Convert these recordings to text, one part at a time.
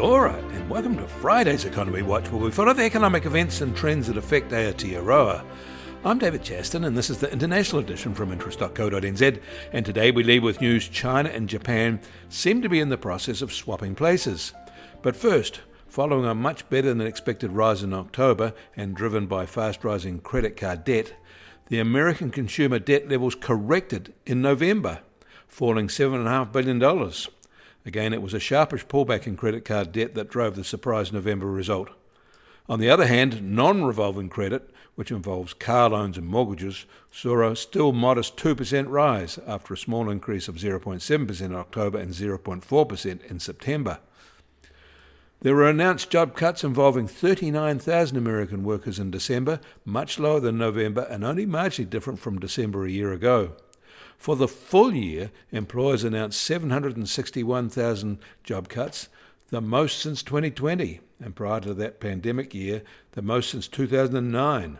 Aotearoa, and welcome to Friday's Economy Watch, where we follow the economic events and trends that affect Aotearoa. I'm David Chaston, and this is the international edition from interest.co.nz, and today we lead with news China and Japan seem to be in the process of swapping places. But first, following a much better than expected rise in October and driven by fast rising credit card debt, the American consumer debt levels corrected in November, falling $7.5 billion. Again, it was a sharpish pullback in credit card debt that drove the surprise November result. On the other hand, non-revolving credit, which involves car loans and mortgages, saw a still modest 2% rise after a small increase of 0.7% in October and 0.4% in September. There were announced job cuts involving 39,000 American workers in December, much lower than November and only marginally different from December a year ago. For the full year, employers announced 761,000 job cuts, the most since 2020, and prior to that pandemic year, the most since 2009.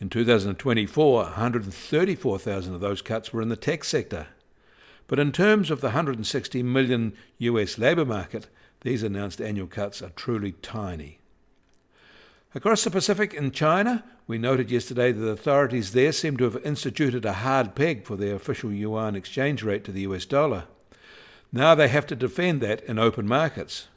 In 2024, 134,000 of those cuts were in the tech sector. But in terms of the 160 million US labour market, these announced annual cuts are truly tiny. Across the Pacific in China, we noted yesterday that authorities there seem to have instituted a hard peg for their official yuan exchange rate to the US dollar. Now they have to defend that in open markets.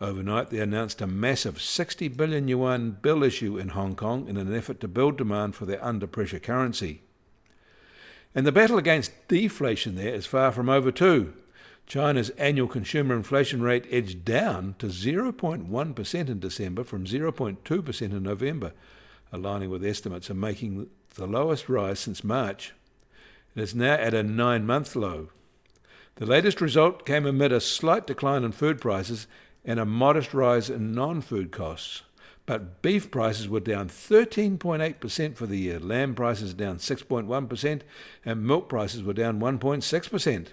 Overnight, they announced a massive 60 billion yuan bill issue in Hong Kong in an effort to build demand for their under-pressure currency. And the battle against deflation there is far from over too. China's annual consumer inflation rate edged down to 0.1% in December from 0.2% in November, aligning with estimates and making the lowest rise since March. It is now at a 9-month low. The latest result came amid a slight decline in food prices and a modest rise in non-food costs. But beef prices were down 13.8% for the year, lamb prices down 6.1%, and milk prices were down 1.6%.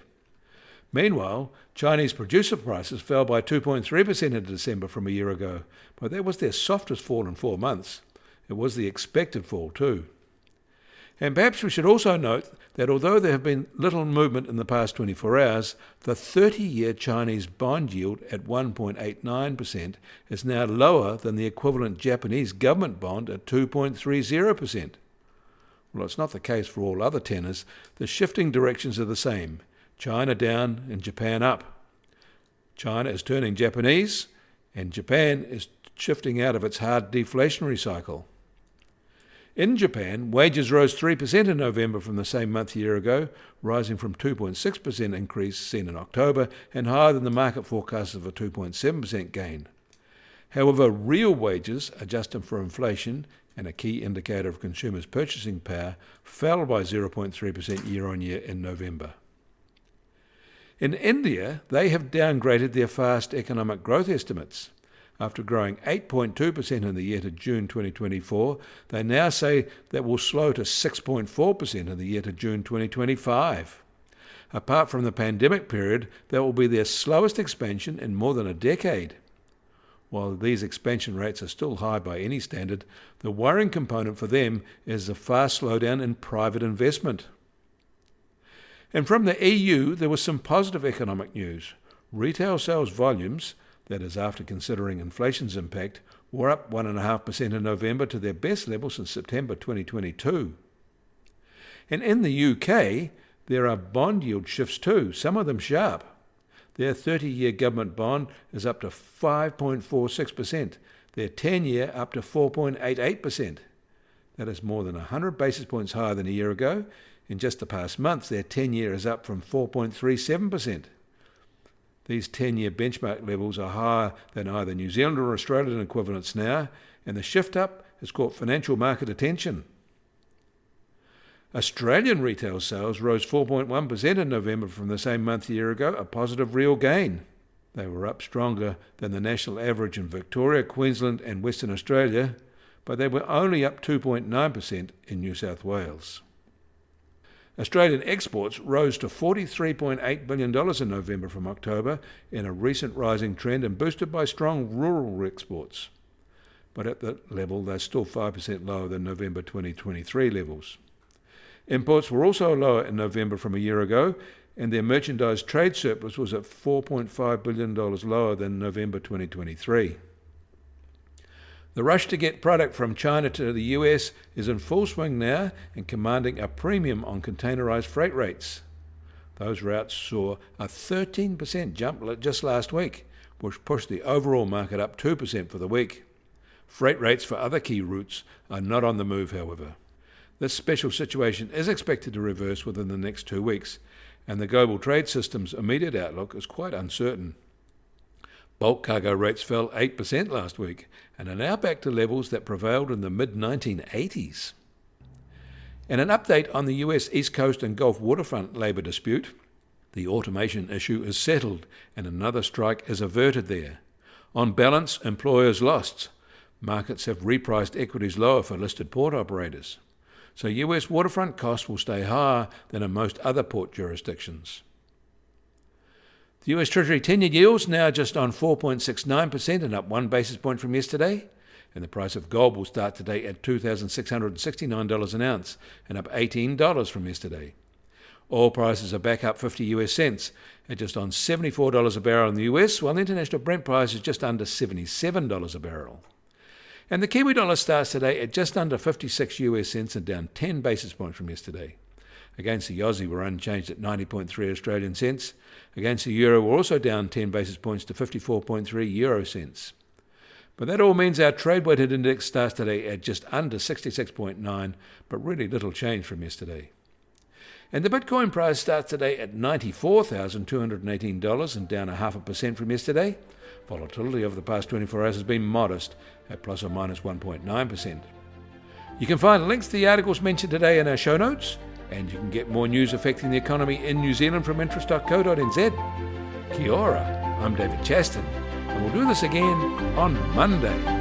Meanwhile, Chinese producer prices fell by 2.3% in December from a year ago, but that was their softest fall in 4 months. It was the expected fall too. And perhaps we should also note that although there have been little movement in the past 24 hours, the 30-year Chinese bond yield at 1.89% is now lower than the equivalent Japanese government bond at 2.30%. Well, it's not the case for all other tenors. The shifting directions are the same. China down and Japan up. China is turning Japanese, and Japan is shifting out of its hard deflationary cycle. In Japan, wages rose 3% in November from the same month a year ago, rising from 2.6% increase seen in October and higher than the market forecast of a 2.7% gain. However, real wages, adjusted for inflation and a key indicator of consumers' purchasing power, fell by 0.3% year on year in November. In India, they have downgraded their fast economic growth estimates. After growing 8.2% in the year to June 2024, they now say that will slow to 6.4% in the year to June 2025. Apart from the pandemic period, that will be their slowest expansion in more than a decade. While these expansion rates are still high by any standard, the worrying component for them is the fast slowdown in private investment. And from the EU, there was some positive economic news. Retail sales volumes, that is after considering inflation's impact, were up 1.5% in November to their best level since September 2022. And in the UK, there are bond yield shifts too, some of them sharp. Their 30-year government bond is up to 5.46%, their 10-year up to 4.88%. That is more than 100 basis points higher than a year ago. In just the past month, their 10-year is up from 4.37%. These 10-year benchmark levels are higher than either New Zealand or Australian equivalents now, and the shift up has caught financial market attention. Australian retail sales rose 4.1% in November from the same month a year ago, a positive real gain. They were up stronger than the national average in Victoria, Queensland and Western Australia, but they were only up 2.9% in New South Wales. Australian exports rose to $43.8 billion in November from October in a recent rising trend and boosted by strong rural exports. But at that level, they're still 5% lower than November 2023 levels. Imports were also lower in November from a year ago, and their merchandise trade surplus was at $4.5 billion lower than November 2023. The rush to get product from China to the US is in full swing now and commanding a premium on containerized freight rates. Those routes saw a 13% jump just last week, which pushed the overall market up 2% for the week. Freight rates for other key routes are not on the move, however. This special situation is expected to reverse within the next 2 weeks, and the global trade system's immediate outlook is quite uncertain. Bulk cargo rates fell 8% last week and are now back to levels that prevailed in the mid-1980s. And an update on the US East Coast and Gulf waterfront labour dispute. The automation issue is settled and another strike is averted there. On balance, employers lost. Markets have repriced equities lower for listed port operators. So US waterfront costs will stay higher than in most other port jurisdictions. The US Treasury 10-year yield's now just on 4.69% and up 1 basis point from yesterday. And the price of gold will start today at $2,669 an ounce and up $18 from yesterday. Oil prices are back up 50 US cents at just on $74 a barrel in the US, while the international Brent price is just under $77 a barrel. And the Kiwi dollar starts today at just under 56 US cents and down 10 basis points from yesterday. Against the Aussie, we're unchanged at 90.3 Australian cents. Against the euro, we're also down 10 basis points to 54.3 euro cents. But that all means our trade-weighted index starts today at just under 66.9, but really little change from yesterday. And the Bitcoin price starts today at $94,218 and down 0.5% from yesterday. Volatility over the past 24 hours has been modest at plus or minus 1.9%. You can find links to the articles mentioned today in our show notes, and you can get more news affecting the economy in New Zealand from interest.co.nz. Kia ora, I'm David Chaston, and we'll do this again on Monday.